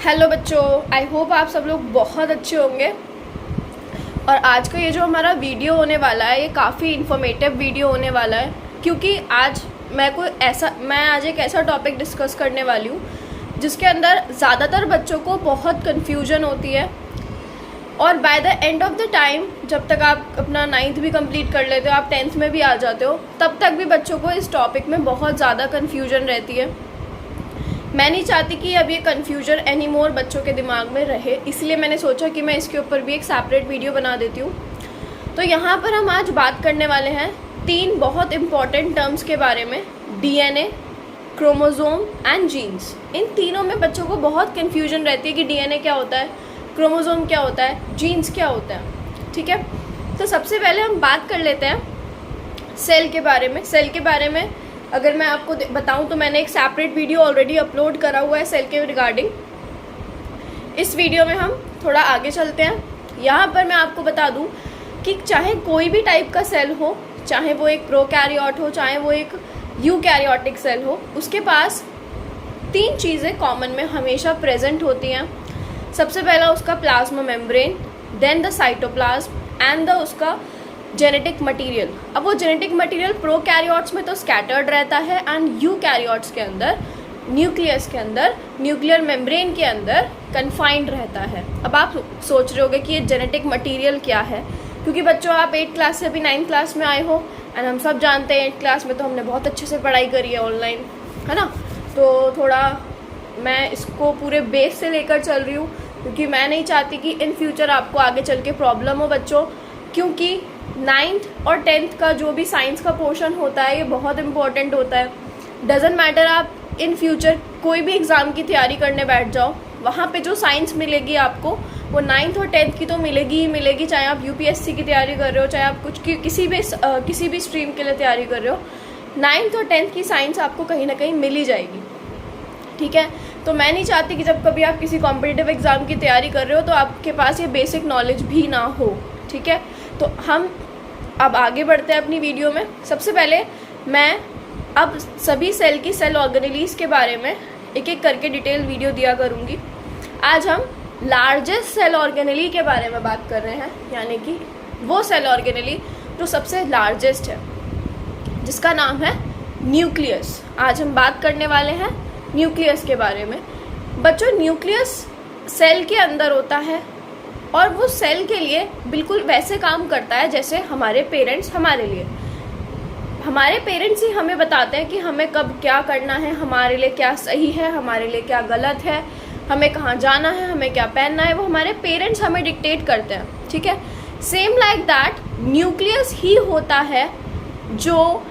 Hello बच्चों, I hope आप सब लोग बहुत अच्छे होंगे। और आज का ये जो हमारा वीडियो होने वाला है ये काफ़ी इन्फॉर्मेटिव वीडियो होने वाला है, क्योंकि आज मैं आज एक ऐसा टॉपिक डिस्कस करने वाली हूँ जिसके अंदर ज़्यादातर बच्चों को बहुत कन्फ्यूजन होती है। और by the end of the time, जब तक आप अपना 9th भी कंप्लीट कर लेते हो, आप 10th में भी आ जाते हो, तब तक भी बच्चों को इस टॉपिक में बहुत ज़्यादा कन्फ्यूजन रहती है। मैं नहीं चाहती कि अब ये कन्फ्यूजन एनी मोर बच्चों के दिमाग में रहे, इसलिए मैंने सोचा कि मैं इसके ऊपर भी एक सेपरेट वीडियो बना देती हूँ। तो यहाँ पर हम आज बात करने वाले हैं 3 बहुत इम्पॉर्टेंट टर्म्स के बारे में, डीएनए, क्रोमोसोम एंड जीन्स। इन तीनों में बच्चों को बहुत कन्फ्यूजन रहती है कि डीएनए क्या होता है, क्रोमोसोम क्या होता है, जीन्स क्या होता है। ठीक है, तो सबसे पहले हम बात कर लेते हैं सेल के बारे में। सेल के बारे में अगर मैं आपको बताऊं तो मैंने एक सेपरेट वीडियो ऑलरेडी अपलोड करा हुआ है सेल के रिगार्डिंग। इस वीडियो में हम थोड़ा आगे चलते हैं। यहाँ पर मैं आपको बता दूं कि चाहे कोई भी टाइप का सेल हो, चाहे वो एक प्रोकैरियोट हो, चाहे वो एक यूकैरियोटिक सेल हो, उसके पास 3 चीज़ें कॉमन में हमेशा प्रेजेंट होती हैं। सबसे पहला उसका plasma membrane, then the cytoplasm and the उसका जेनेटिक मटेरियल। अब वो जेनेटिक मटेरियल प्रोकैरियोट्स में तो स्कैटर्ड रहता है एंड यूकैरियोट्स के अंदर, न्यूक्लियस के अंदर, न्यूक्लियर मेम्ब्रेन के अंदर कन्फाइंड रहता है। अब आप सोच रहे होगे कि ये जेनेटिक मटेरियल क्या है, क्योंकि बच्चों आप 8th क्लास से अभी 9th क्लास में आए हो एंड हम सब जानते हैं 8th क्लास में तो हमने बहुत अच्छे से पढ़ाई करी है ऑनलाइन, है ना। तो थोड़ा मैं इसको पूरे बेस से लेकर चल रही हूँ, क्योंकि मैं नहीं चाहती कि इन फ्यूचर आपको आगे चल के प्रॉब्लम हो बच्चों, क्योंकि 9th और 10th का जो भी साइंस का पोर्शन होता है ये बहुत इंपॉर्टेंट होता है। डजेंट मैटर आप इन फ्यूचर कोई भी एग्ज़ाम की तैयारी करने बैठ जाओ, वहाँ पे जो साइंस मिलेगी आपको वो 9th और 10th की तो मिलेगी ही मिलेगी। चाहे आप यूपीएससी की तैयारी कर रहे हो, चाहे आप किसी भी स्ट्रीम के लिए तैयारी कर रहे हो, 9th और 10th की साइंस आपको कहीं ना कहीं मिल ही जाएगी। ठीक है, तो मैं नहीं चाहती कि जब कभी आप किसी कॉम्पिटिटिव एग्ज़ाम की तैयारी कर रहे हो तो आपके पास ये बेसिक नॉलेज भी ना हो। ठीक है, तो हम अब आगे बढ़ते हैं अपनी वीडियो में। सबसे पहले मैं अब सभी सेल की सेल ऑर्गेनेलीज के बारे में एक एक करके डिटेल वीडियो दिया करूँगी। आज हम लार्जेस्ट सेल ऑर्गेनेली के बारे में बात कर रहे हैं, यानी कि वो सेल ऑर्गेनेली जो सबसे लार्जेस्ट है, जिसका नाम है न्यूक्लियस। आज हम बात करने वाले हैं न्यूक्लियस के बारे में। बच्चों, न्यूक्लियस सेल के अंदर होता है और वो सेल के लिए बिल्कुल वैसे काम करता है जैसे हमारे पेरेंट्स हमारे लिए। हमारे पेरेंट्स ही हमें बताते हैं कि हमें कब क्या करना है, हमारे लिए क्या सही है, हमारे लिए क्या गलत है, हमें कहाँ जाना है, हमें क्या पहनना है, वो हमारे पेरेंट्स हमें डिक्टेट करते हैं। ठीक है, सेम लाइक दैट न्यूक्लियस ही होता है जो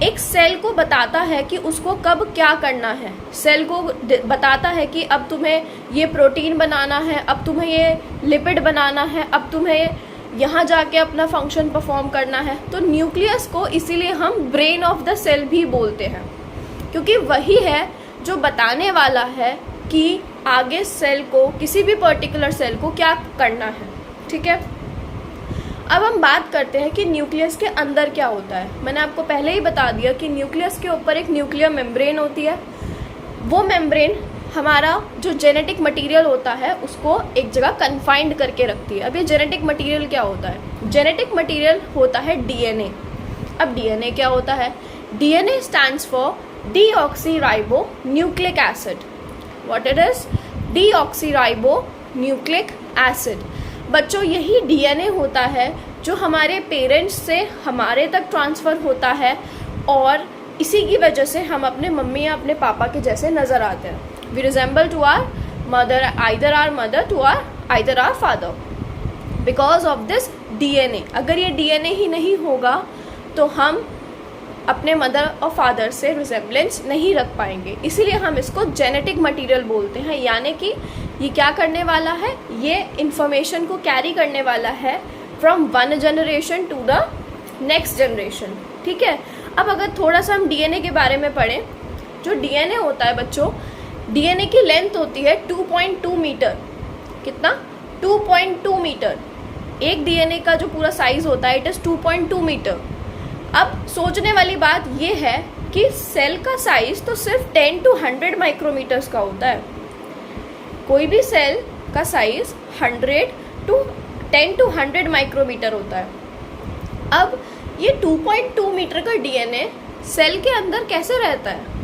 एक सेल को बताता है कि उसको कब क्या करना है। सेल को बताता है कि अब तुम्हें ये प्रोटीन बनाना है, अब तुम्हें ये लिपिड बनाना है, अब तुम्हें यहाँ जाके अपना फंक्शन परफॉर्म करना है। तो न्यूक्लियस को इसीलिए हम ब्रेन ऑफ द सेल भी बोलते हैं, क्योंकि वही है जो बताने वाला है कि आगे सेल को, किसी भी पर्टिकुलर सेल को क्या करना है। ठीक है, अब हम बात करते हैं कि न्यूक्लियस के अंदर क्या होता है। मैंने आपको पहले ही बता दिया कि न्यूक्लियस के ऊपर एक न्यूक्लियर मेम्ब्रेन होती है। वो मेम्ब्रेन हमारा जो जेनेटिक मटेरियल होता है उसको एक जगह कन्फाइंड करके रखती है। अब ये जेनेटिक मटेरियल क्या होता है? जेनेटिक मटेरियल होता है डीएनए। अब डीएनए क्या होता है? DNA stands for deoxyribo nucleic acid. What it is? Deoxyribo nucleic acid. बच्चों, यही डीएनए होता है जो हमारे पेरेंट्स से हमारे तक ट्रांसफ़र होता है, और इसी की वजह से हम अपने मम्मी या अपने पापा के जैसे नज़र आते हैं। We resemble to our mother, either our mother to our either our father, because of this DNA. अगर ये डीएनए ही नहीं होगा तो हम अपने मदर और फादर से रिजेम्बलेंस नहीं रख पाएंगे, इसीलिए हम इसको जेनेटिक मटेरियल बोलते हैं। यानी कि ये क्या करने वाला है? ये इन्फॉर्मेशन को कैरी करने वाला है from one generation to the next generation. ठीक है, अब अगर थोड़ा सा हम डीएनए के बारे में पढ़ें, जो डीएनए होता है बच्चों, डीएनए की लेंथ होती है 2.2 मीटर। कितना? 2.2 मीटर। एक डीएनए का जो पूरा साइज होता है इट इज़ 2.2 मीटर। अब सोचने वाली बात ये है कि सेल का साइज तो सिर्फ 10 to 100 माइक्रोमीटर्स का होता है, कोई भी सेल का साइज 10 to 100 माइक्रोमीटर होता है। अब ये 2.2 मीटर का डीएनए सेल के अंदर कैसे रहता है?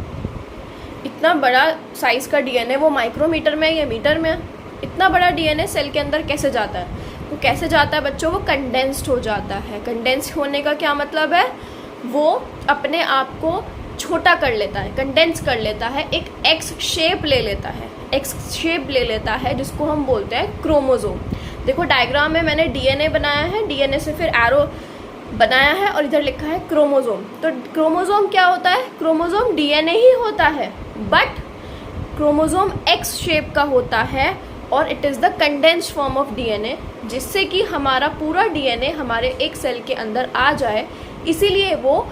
इतना बड़ा साइज का डीएनए वो माइक्रोमीटर में या मीटर में? इतना बड़ा डीएनए सेल के अंदर कैसे जाता है? वो कैसे जाता है बच्चों? वो कंडेंस्ड हो जाता है। कंडेंस्ड होने का क्या मतलब है? वो अपने आप को छोटा कर लेता है, कंडेंस कर लेता है, एक एक्स शेप ले लेता है, एक्स शेप ले लेता है जिसको हम बोलते हैं क्रोमोसोम। देखो डायग्राम में मैंने डीएनए बनाया है, डीएनए से फिर एरो बनाया है और इधर लिखा है क्रोमोसोम। तो क्रोमोसोम क्या होता है? क्रोमोसोम डीएनए ही होता है, बट क्रोमोसोम एक्स शेप का होता है और it is the condensed form of DNA, जिससे कि हमारा पूरा डीएनए हमारे एक सेल के अंदर आ जाए। इसीलिए वो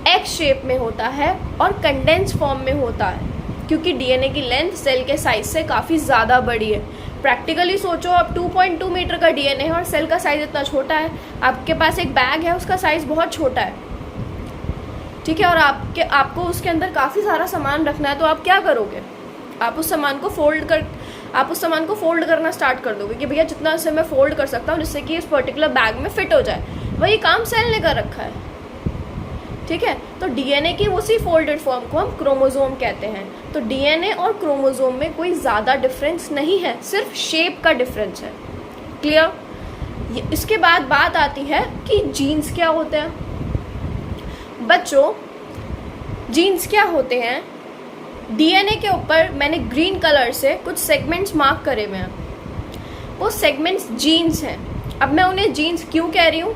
एक्स शेप में होता है और कंडेंस्ड फॉर्म में होता है, क्योंकि डीएनए की लेंथ सेल के साइज से काफ़ी ज़्यादा बड़ी है। प्रैक्टिकली सोचो, अब 2.2 मीटर का डीएनए है और सेल का साइज इतना छोटा है। आपके पास एक बैग है, उसका साइज बहुत छोटा है, ठीक है, और आपको उसके अंदर काफ़ी सारा सामान रखना है, तो आप क्या करोगे? आप उस सामान को फोल्ड करना स्टार्ट कर दोगे कि भैया जितना से मैं फोल्ड कर सकता हूँ जिससे कि इस पर्टिकुलर बैग में फिट हो जाए। वही काम सेल ने कर रखा है, ठीक है। तो डीएनए की उसी फोल्डेड फॉर्म को हम क्रोमोसोम कहते हैं। तो डीएनए और क्रोमोसोम में कोई ज़्यादा डिफरेंस नहीं है, सिर्फ शेप का डिफरेंस है। क्लियर? इसके बाद बात आती है कि जीन्स क्या होते हैं। बच्चों, जीन्स क्या होते हैं? डीएनए के ऊपर मैंने ग्रीन कलर से कुछ सेगमेंट्स मार्क करे हुए हैं, वो सेगमेंट्स जीन्स हैं। अब मैं उन्हें जीन्स क्यों कह रही हूँ?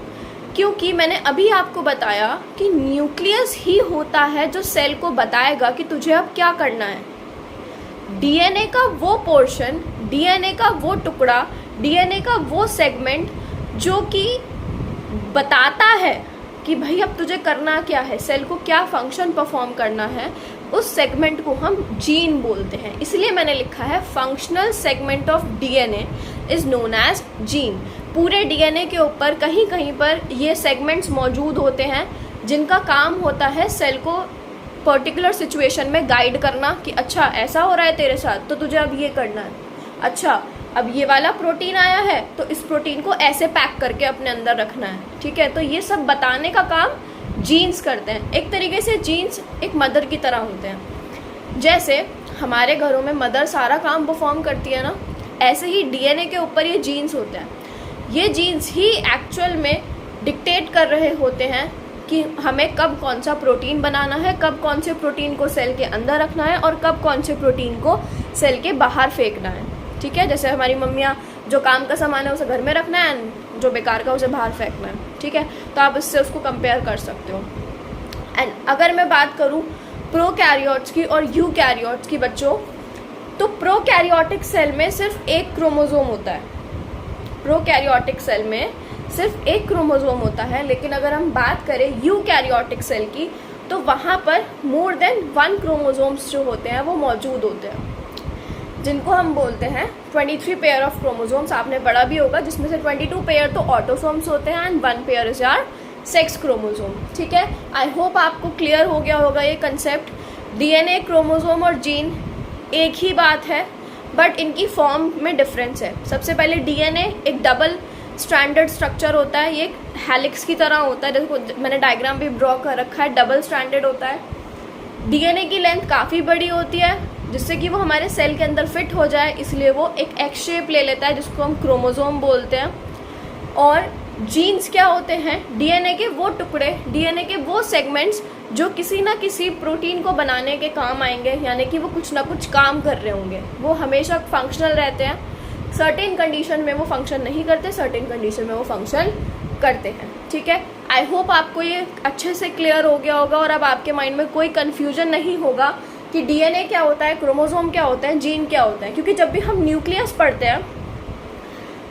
क्योंकि मैंने अभी आपको बताया कि न्यूक्लियस ही होता है जो सेल को बताएगा कि तुझे अब क्या करना है। डीएनए का वो पोर्शन, डीएनए का वो टुकड़ा, डीएनए का वो सेगमेंट जो कि बताता है कि भाई अब तुझे करना क्या है, सेल को क्या फंक्शन परफॉर्म करना है, उस सेगमेंट को हम जीन बोलते हैं। इसलिए मैंने लिखा है functional segment of DNA is known as gene. पूरे डीएनए के ऊपर कहीं कहीं पर ये सेगमेंट्स मौजूद होते हैं जिनका काम होता है सेल को पर्टिकुलर सिचुएशन में गाइड करना कि अच्छा ऐसा हो रहा है तेरे साथ तो तुझे अब ये करना है, अच्छा अब ये वाला प्रोटीन आया है तो इस प्रोटीन को ऐसे पैक करके अपने अंदर रखना है, ठीक है। तो ये सब बताने का काम जीन्स करते हैं। एक तरीके से जीन्स एक मदर की तरह होते हैं। जैसे हमारे घरों में मदर सारा काम परफॉर्म करती है ना, ऐसे ही डीएनए के ऊपर ये जीन्स होते हैं। ये जीन्स ही एक्चुअल में डिक्टेट कर रहे होते हैं कि हमें कब कौन सा प्रोटीन बनाना है, कब कौन से प्रोटीन को सेल के अंदर रखना है और कब कौन से प्रोटीन को सेल के बाहर फेंकना है, ठीक है। जैसे हमारी मम्मियाँ जो काम का सामान है उसे घर में रखना है, जो बेकार का उसे बाहर फेंकना है, ठीक है। तो आप इससे उसको कंपेयर कर सकते हो। एंड अगर मैं बात करूँ प्रोकैरियोट्स की और यूकैरियोट्स की बच्चों, तो प्रोकैरियोटिक सेल में सिर्फ एक क्रोमोसोम होता है। प्रोकैरियोटिक सेल में सिर्फ एक क्रोमोसोम होता है, लेकिन अगर हम बात करें यूकैरियोटिक सेल की तो वहाँ पर मोर देन 1 क्रोमोसोम्स जो होते हैं वो मौजूद होते हैं, जिनको हम बोलते हैं 23 पेयर ऑफ क्रोमोसोम्स। आपने पढ़ा भी होगा, जिसमें से 22 पेयर तो ऑटोसोम्स होते हैं एंड 1 पेयर इज यार सेक्स क्रोमोसोम, ठीक है। आई होप आपको क्लियर हो गया होगा ये कंसेप्ट। डीएनए, क्रोमोसोम और जीन एक ही बात है, बट इनकी फॉर्म में डिफरेंस है। सबसे पहले डीएनए एक डबल स्ट्रैंडेड स्ट्रक्चर होता है, ये एक हेलिक्स की तरह होता है, जैसे मैंने डायग्राम भी ड्रॉ कर रखा है, डबल स्ट्रैंडेड होता है। डीएनए की लेंथ काफ़ी बड़ी होती है जिससे कि वो हमारे सेल के अंदर फिट हो जाए, इसलिए वो एक एक्स शेप ले लेता है जिसको हम क्रोमोसोम बोलते हैं। और जीन्स क्या होते हैं? डीएनए के वो टुकड़े, डीएनए के वो सेगमेंट्स जो किसी ना किसी प्रोटीन को बनाने के काम आएंगे, यानी कि वो कुछ ना कुछ काम कर रहे होंगे। वो हमेशा फंक्शनल रहते हैं, सर्टेन कंडीशन में वो फंक्शन नहीं करते, सर्टेन कंडीशन में वो फंक्शन करते हैं, ठीक है। आई होप आपको ये अच्छे से क्लियर हो गया होगा और अब आपके माइंड में कोई कन्फ्यूजन नहीं होगा कि डीएनए क्या होता है, क्रोमोसोम क्या होता है, जीन क्या होता है। क्योंकि जब भी हम न्यूक्लियस पढ़ते हैं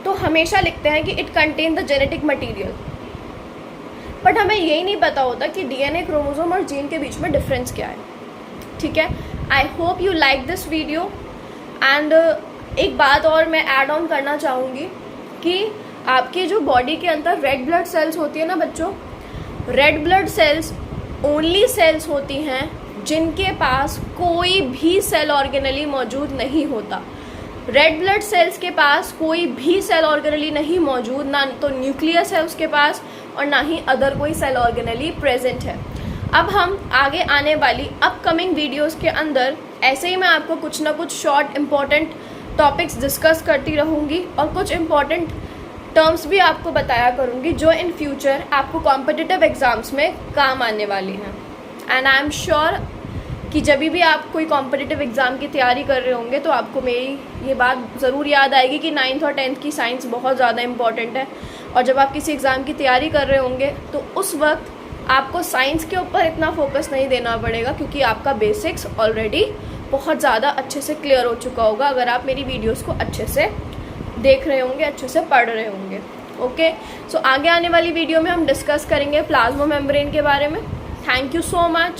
तो हमेशा लिखते हैं कि it contain the genetic material, but हमें यही नहीं पता होता कि डीएनए, क्रोमोसोम और जीन के बीच में डिफरेंस क्या है, ठीक है। I hope you like this video. And एक बात और मैं ऐड ऑन करना चाहूँगी कि आपके जो बॉडी के अंदर रेड ब्लड सेल्स होती है ना बच्चों, red blood cells only cells होती हैं जिनके पास कोई भी सेल ऑर्गेनली मौजूद नहीं होता। रेड ब्लड सेल्स के पास कोई भी सेल ऑर्गेनली नहीं मौजूद, ना तो न्यूक्लियस है उसके पास और ना ही अदर कोई सेल ऑर्गेनली प्रेजेंट है। अब हम आगे आने वाली अपकमिंग वीडियोस के अंदर ऐसे ही मैं आपको कुछ ना कुछ शॉर्ट इम्पॉर्टेंट टॉपिक्स डिस्कस करती रहूँगी और कुछ इम्पॉर्टेंट टर्म्स भी आपको बताया करूँगी जो इन फ्यूचर आपको कॉम्पिटिटिव एग्ज़ाम्स में काम आने वाली हैं। एंड आई एम श्योर कि जब भी आप कोई कॉम्पिटिटिव एग्ज़ाम की तैयारी कर रहे होंगे तो आपको मेरी ये बात ज़रूर याद आएगी कि 9th और 10th की साइंस बहुत ज़्यादा इम्पॉर्टेंट है। और जब आप किसी एग्ज़ाम की तैयारी कर रहे होंगे तो उस वक्त आपको साइंस के ऊपर इतना फोकस नहीं देना पड़ेगा, क्योंकि आपका बेसिक्स ऑलरेडी बहुत ज़्यादा अच्छे से क्लियर हो चुका होगा अगर आप मेरी वीडियोस को अच्छे से देख रहे होंगे, अच्छे से पढ़ रहे होंगे। ओके, सो आगे आने वाली वीडियो में हम डिस्कस करेंगे प्लाज्मा मेम्ब्रेन के बारे में। Thank you so much.